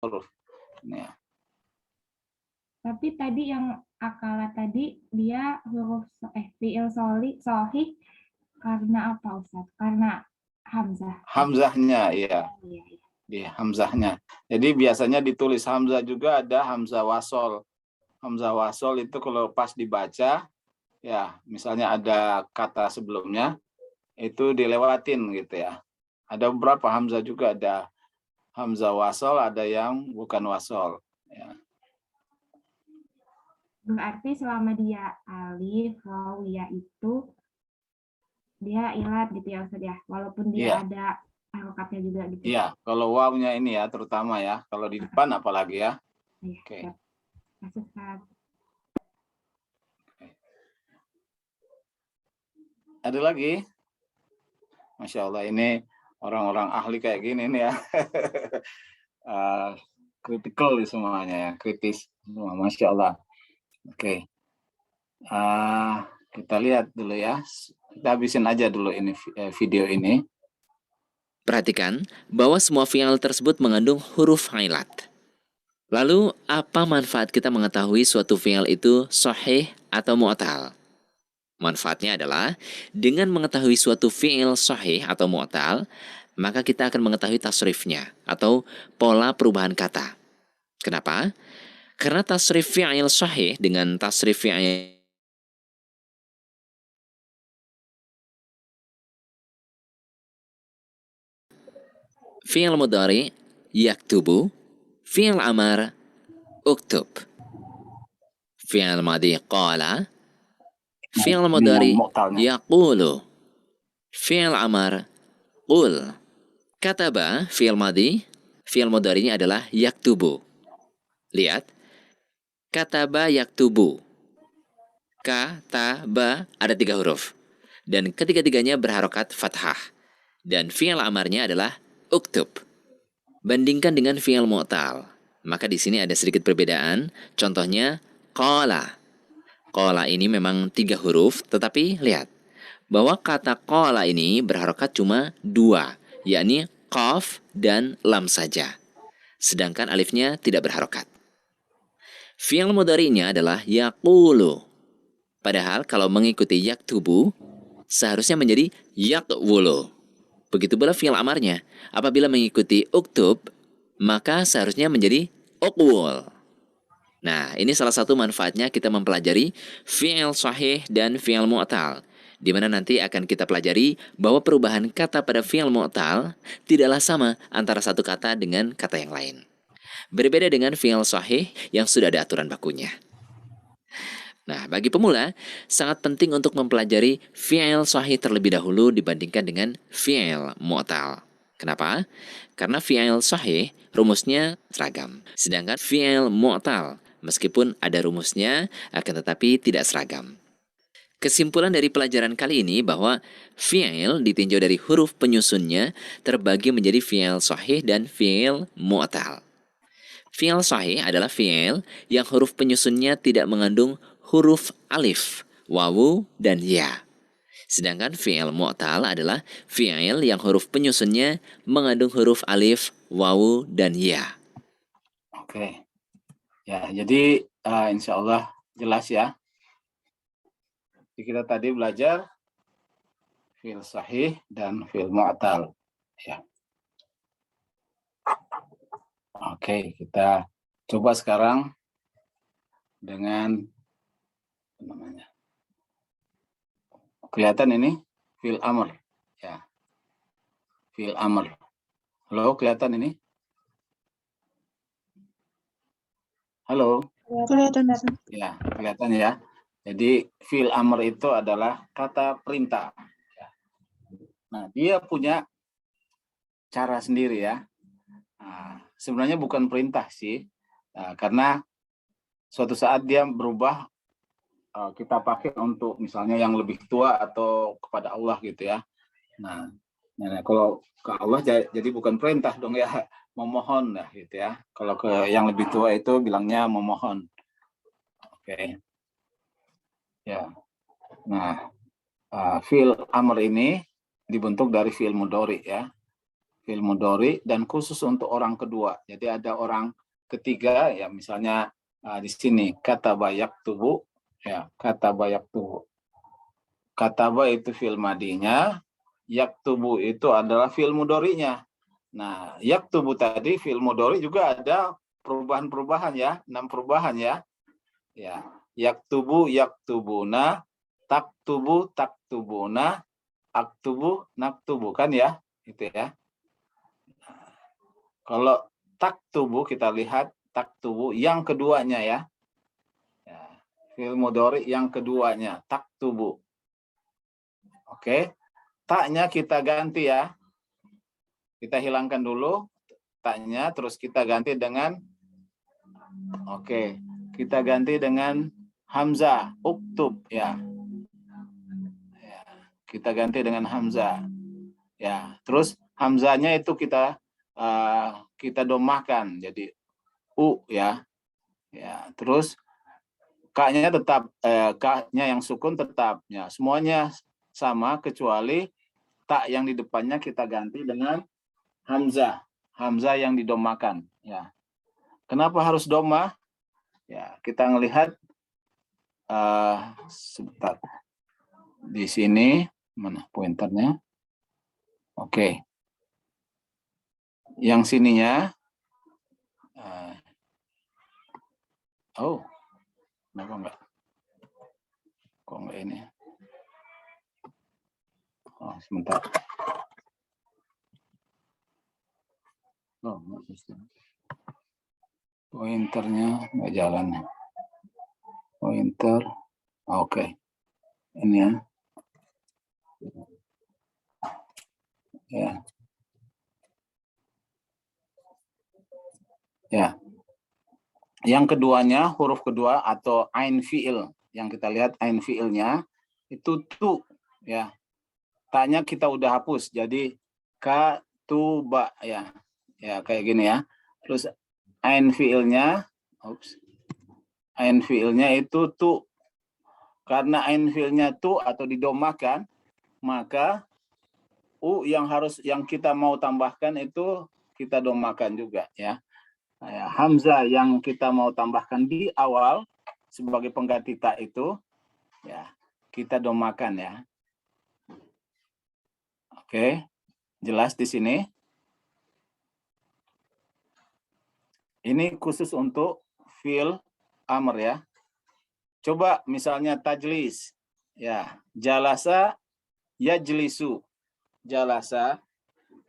huruf. Ya. Tapi tadi yang akala tadi dia huruf fi'il sahih karena apa Ustaz? Karena hamzah. Hamzahnya, iya. Iya, iya. Di hamzahnya. Jadi biasanya ditulis hamzah juga ada hamzah wasol. Hamzah wasol itu kalau pas dibaca, ya misalnya ada kata sebelumnya, itu dilewatin gitu ya. Ada beberapa hamzah juga, ada hamzah wasol, ada yang bukan wasol. Ya. Berarti selama dia alif, waw, ya itu dia ilat gitu ya Ustaz ya. Walaupun dia Iya. ada harokatnya juga gitu. Iya, kalau wawnya ini ya terutama ya. Kalau di depan apalagi ya. Iya, Oke. siap. Masuk Ustaz. Ada lagi? Masya Allah, ini orang-orang ahli kayak gini nih ya. Kritikal semuanya ya, kritis semua, Masya Allah. Oke. Kita lihat dulu ya. Kita habisin aja dulu ini video ini. Perhatikan bahwa semua fi'il tersebut mengandung huruf ilat. Lalu, apa manfaat kita mengetahui suatu fi'il itu sahih atau mu'tal? Manfaatnya adalah, dengan mengetahui suatu fi'il sahih atau mu'tal, maka kita akan mengetahui tasrifnya, atau pola perubahan kata. Kenapa? Karena tasrif fi'il sahih dengan tasrif fi'il fi'il mudhari yaktubu, fi'il amar uktub, fi'il madhi qala, fi'il mudhari yaqulu, fi'il amar qul. Kataba fi'il madhi, fi'il mudhari ini adalah yaktubu. Lihat, kataba yaktubu. Kataba ada 3 huruf. Dan ketiga-tiganya berharokat fathah. Dan fi'il amarnya adalah uktub. Bandingkan dengan fi'il mu'tal. Maka di sini ada sedikit perbedaan. Contohnya, qala. Qala ini memang 3 huruf, tetapi lihat. Bahwa kata qala ini berharokat cuma 2, yakni qaf dan lam saja. Sedangkan alifnya tidak berharokat. Fi'il mudhari'nya adalah yaqulu. Padahal kalau mengikuti yaktubu, seharusnya menjadi yaqwulu. Begitu pula fi'il amarnya. Apabila mengikuti uktub, maka seharusnya menjadi uqwul. Nah, ini salah satu manfaatnya kita mempelajari fi'il sahih dan fi'il mu'tal. Di mana nanti akan kita pelajari bahwa perubahan kata pada fi'il mu'tal tidaklah sama antara satu kata dengan kata yang lain. Berbeda dengan fi'il sahih yang sudah ada aturan bakunya. Nah, bagi pemula, sangat penting untuk mempelajari fi'il sahih terlebih dahulu dibandingkan dengan fi'il mu'tal. Kenapa? Karena fi'il sahih rumusnya seragam. Sedangkan fi'il mu'tal, meskipun ada rumusnya, akan tetapi tidak seragam. Kesimpulan dari pelajaran kali ini bahwa fi'il ditinjau dari huruf penyusunnya terbagi menjadi fi'il sahih dan fi'il mu'tal. Fi'il sahih adalah fi'il yang huruf penyusunnya tidak mengandung huruf alif, wawu, dan ya. Sedangkan fi'il mu'tal adalah fi'il yang huruf penyusunnya mengandung huruf alif, wawu, dan ya. Oke. Ya, jadi insya Allah jelas ya. Jadi kita tadi belajar fi'il sahih dan fi'il mu'tal. Ya. Oke, kita coba sekarang dengan namanya. Kelihatan ini fi'il amr. Ya. Fi'il amr. Halo, kelihatan ini? Halo. Kelihatan. Ya, kelihatan ya. Jadi fi'il amr itu adalah kata perintah. Nah, dia punya cara sendiri ya. Nah, sebenarnya bukan perintah sih, karena suatu saat dia berubah, kita pakai untuk misalnya yang lebih tua atau kepada Allah gitu ya. Nah kalau ke Allah jadi bukan perintah dong ya, memohon lah gitu ya. Kalau ke yang lebih tua itu bilangnya memohon. Oke. Ya. Nah, fi'il amr ini dibentuk dari fi'il mudhari ya. fi'il mudhari, dan khusus untuk orang kedua. Jadi ada orang ketiga ya, misalnya di sini kataba yaktubu ya, kataba yaktubu. Kataba itu fi'il madinya, yaktubu itu adalah fi'il mudhari'nya. Nah, yaktubu tadi fi'il mudhari juga ada perubahan-perubahan ya, 6 perubahan ya. Ya, yaktubu yaktubuna, taktubu taktubuna, aktubu naktubu kan ya, itu ya. Kalau taktubu kita lihat taktubu yang keduanya ya. Ya, fi'il mudhari yang keduanya taktubu. Oke. Taknya kita ganti ya. Kita hilangkan dulu taknya, terus kita ganti dengan kita ganti dengan hamzah, uktub ya. Ya, kita ganti dengan hamzah. Ya, terus hamzahnya itu kita domahkan jadi u ya. Ya, terus K-nya tetap K-nya yang sukun tetap ya. Semuanya sama kecuali tak yang di depannya kita ganti dengan hamzah. Hamzah yang didomakan ya. Kenapa harus domah? Ya, kita ngelihat sebentar. Di sini mana pointernya? Oke. Yang sininya kenapa enggak? Kok enggak ini? Oh, sebentar. Oh, enggak bisa. Pointernya enggak jalan. Pointer. Oke. Ini ya. Ya. Ya. Yang keduanya, huruf kedua atau ain fi'il. Yang kita lihat ain fi'ilnya itu tu ya. Taknya kita udah hapus jadi katuba ya. Ya kayak gini ya. Terus ain fi'ilnya ain fi'ilnya itu tu. Karena ain fi'ilnya tu atau didomakan, maka u yang kita mau tambahkan itu kita domakan juga ya. Hamzah yang kita mau tambahkan di awal sebagai pengganti ta itu ya kita domakan ya. Oke, jelas di sini. Ini khusus untuk fi'il amr ya. Coba misalnya tajlis ya, jalasa yajlisu. Jalasa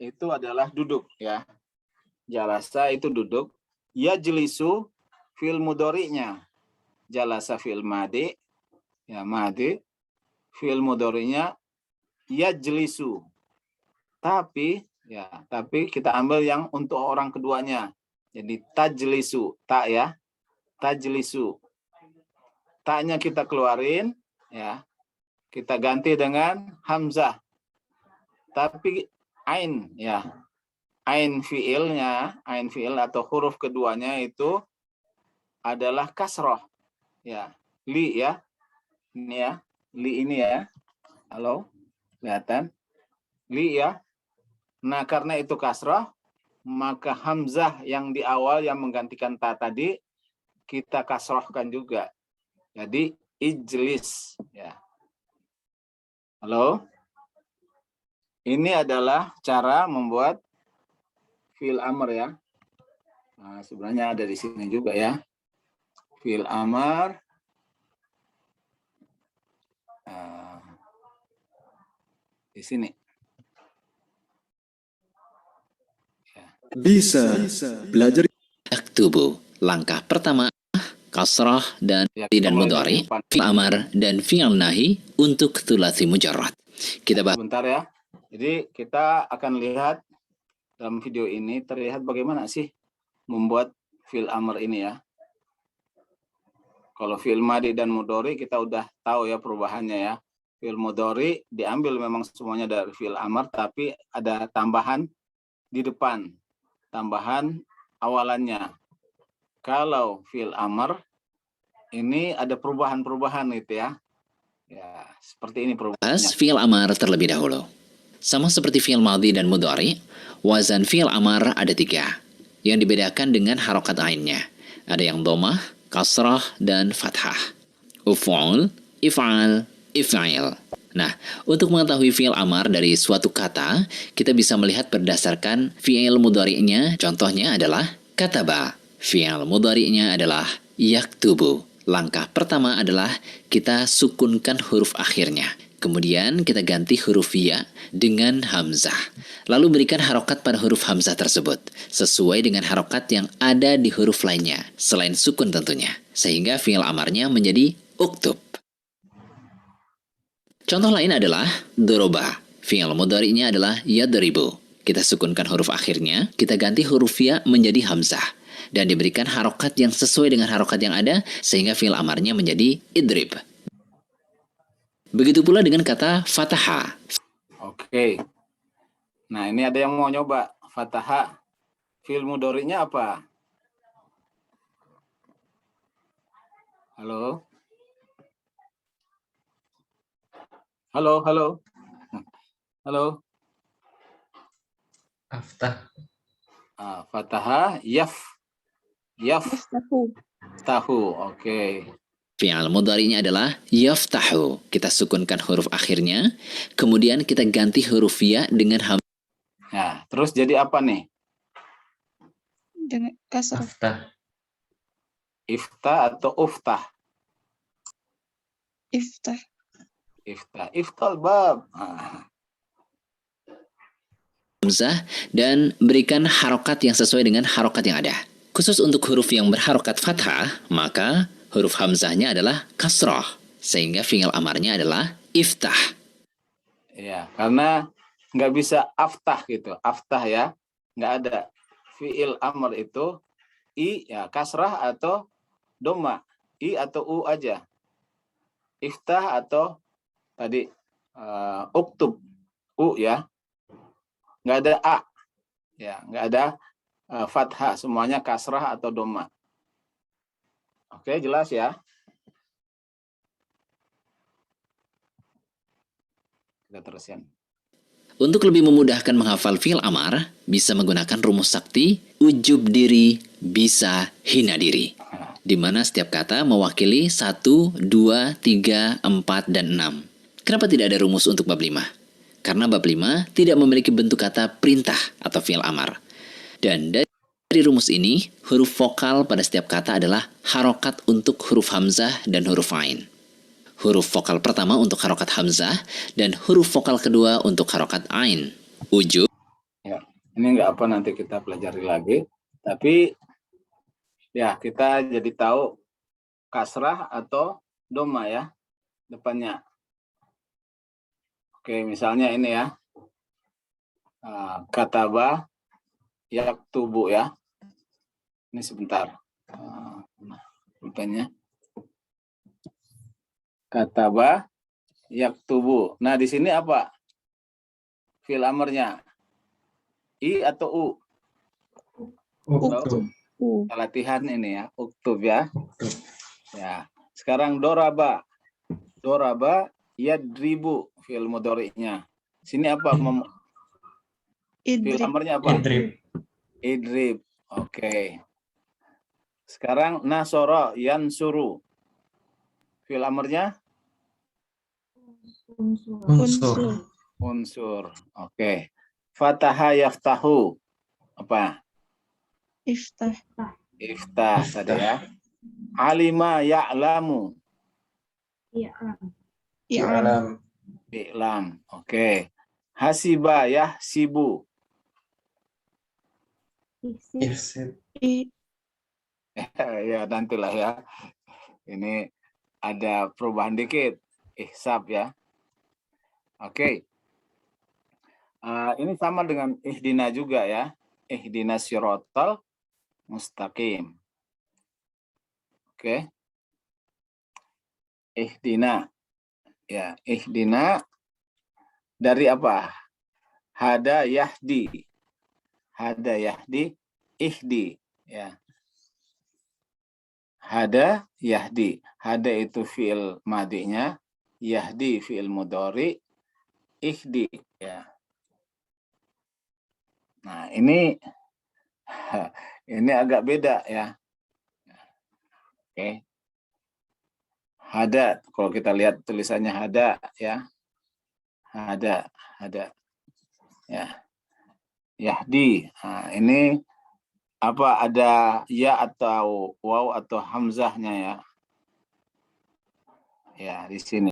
itu adalah duduk ya. Jalasa itu duduk. Yajlisu fi'il mudhari'nya. Jalasa fi'il madi. Ya, madi. Fi'il mudhari'nya yajlisu. Tapi kita ambil yang untuk orang keduanya. Jadi tajlisu, tak ya. Tajlisu. Taknya kita keluarin ya. Kita ganti dengan hamzah. Tapi ain ya. Ain fi'ilnya, ain fi'il atau huruf keduanya itu adalah kasroh. Ya, li ya. Ini ya, li ini ya. Halo, kelihatan? Li ya. Nah, karena itu kasroh, maka hamzah yang di awal yang menggantikan ta tadi kita kasrohkan juga. Jadi ijlis ya. Halo. Ini adalah cara membuat fi'il amr ya. Nah, sebenarnya ada di sini juga ya. Fi'il amr. Di sini. Ya. Bisa belajar. Yaktubu. Langkah pertama, kasrah dan Ya, dan mulai mudhari, dari depan. fi'il amar dan fi'il nahi untuk thulathi mujarrad. Kita bahas Sebentar ya. Jadi kita akan lihat dalam video ini terlihat bagaimana sih membuat fi'il amr ini ya. Kalau fi'il madi dan mudhari kita udah tahu ya perubahannya ya. Fi'il mudhari diambil memang semuanya dari fi'il amr, tapi ada tambahan di depan. Tambahan awalannya. Kalau fi'il amr ini ada perubahan-perubahan gitu ya. Ya, seperti ini perubahannya. fi'il amar terlebih dahulu. Sama seperti fi'il madhi dan mudhari, wazan fi'il amar ada 3. Yang dibedakan dengan harokat ainnya. Ada yang dhammah, kasrah, dan fathah. Uf'ul, if'al, if'il. Nah, untuk mengetahui fi'il amar dari suatu kata, kita bisa melihat berdasarkan fi'il mudhari'nya. Contohnya adalah kataba. Fi'il mudhari'nya adalah yaktubu. Langkah pertama adalah kita sukunkan huruf akhirnya. Kemudian kita ganti huruf ya dengan hamzah. Lalu berikan harokat pada huruf hamzah tersebut, sesuai dengan harokat yang ada di huruf lainnya, selain sukun tentunya. Sehingga fi'il amarnya menjadi uktub. Contoh lain adalah doroba. Fi'il mudhari'nya adalah yadribu. Kita sukunkan huruf akhirnya, kita ganti huruf ya menjadi hamzah. Dan diberikan harokat yang sesuai dengan harokat yang ada, sehingga fi'il amarnya menjadi idrib. Begitu pula dengan kata fataha. Oke. Nah, ini ada yang mau nyoba. Fataha. Fi'il mudhari'nya apa? Halo? Halo, halo. Halo. Aftah. Fataha, yaf. Yaf. Tahu. Oke. Fi'al mudhari'nya adalah yaftahu. Kita sukunkan huruf akhirnya, kemudian kita ganti huruf ya dengan hamzah. Nah, terus jadi apa nih? Dengan kasrah. Aftah. Ifta atau uftah? Iftah. Ifta. Iftal bab. Dan berikan harokat yang sesuai dengan harokat yang ada. Khusus untuk huruf yang berharokat fathah, maka huruf hamzahnya adalah kasrah, sehingga fi'il amarnya adalah iftah. Ya, karena nggak bisa aftah gitu. Aftah ya, nggak ada. Fi'il amr itu i ya kasrah atau doma, i atau u aja. Iftah atau tadi uktub, u ya, nggak ada a, ya nggak ada fathah, semuanya kasrah atau doma. Oke, jelas ya. Kita terusin. Untuk lebih memudahkan menghafal fi'il amar, bisa menggunakan rumus sakti, ujub diri, bisa, hina diri. Di mana setiap kata mewakili 1, 2, 3, 4, dan 6. Kenapa tidak ada rumus untuk bab 5? Karena bab 5 tidak memiliki bentuk kata perintah atau fi'il amar. Dan dari rumus ini, huruf vokal pada setiap kata adalah harokat untuk huruf hamzah dan huruf ain. Huruf vokal pertama untuk harokat hamzah dan huruf vokal kedua untuk harokat ain. Ujub. Ya, ini nggak apa nanti kita pelajari lagi. Tapi ya kita jadi tahu kasrah atau doma ya depannya. Oke, misalnya ini ya. Kataba yaktubu ya. Ini sebentar. Depannya. Kataba yaktubu. Nah, di sini apa? Fi'il amarnya. I atau u? Uktub. Kita latihan ini ya, uktub ya. Ya. Sekarang doraba. Doraba yadribu fi'il mudhari'nya. Sini apa? Fi'il Idrib. amarnya apa? Idrib. Idrib. Oke. Sekarang nasoro yansuru. Fi'il amarnya Unsur. Unsur. unsur. Oke. Fataha yaftahu. Apa? Iftah. Iftah tadi ya. Alima ya'lamu. Iya. I'lam. I'lam. Oke. Hasiba yahsibu. Isi. Ihsib. Ya nantilah ya. Ini ada perubahan dikit. Ihsab ya. Oke. Ini sama dengan ihdina juga ya. Ihdina siratal mustaqim. Oke. Ihdina. Ya, ihdina dari apa? Hada yahdi. Hada yahdi, ihdi. Ya. Hada yahdi. Hada itu fi'il madinya, yahdi fi'il mudhari, ihdi ya. Nah, ini agak beda ya. Oke. Hada, kalau kita lihat tulisannya hada ya. Hada. Ya. Yahdi. Nah, ini apa, ada ya atau waw atau hamzahnya ya. Ya, di sini.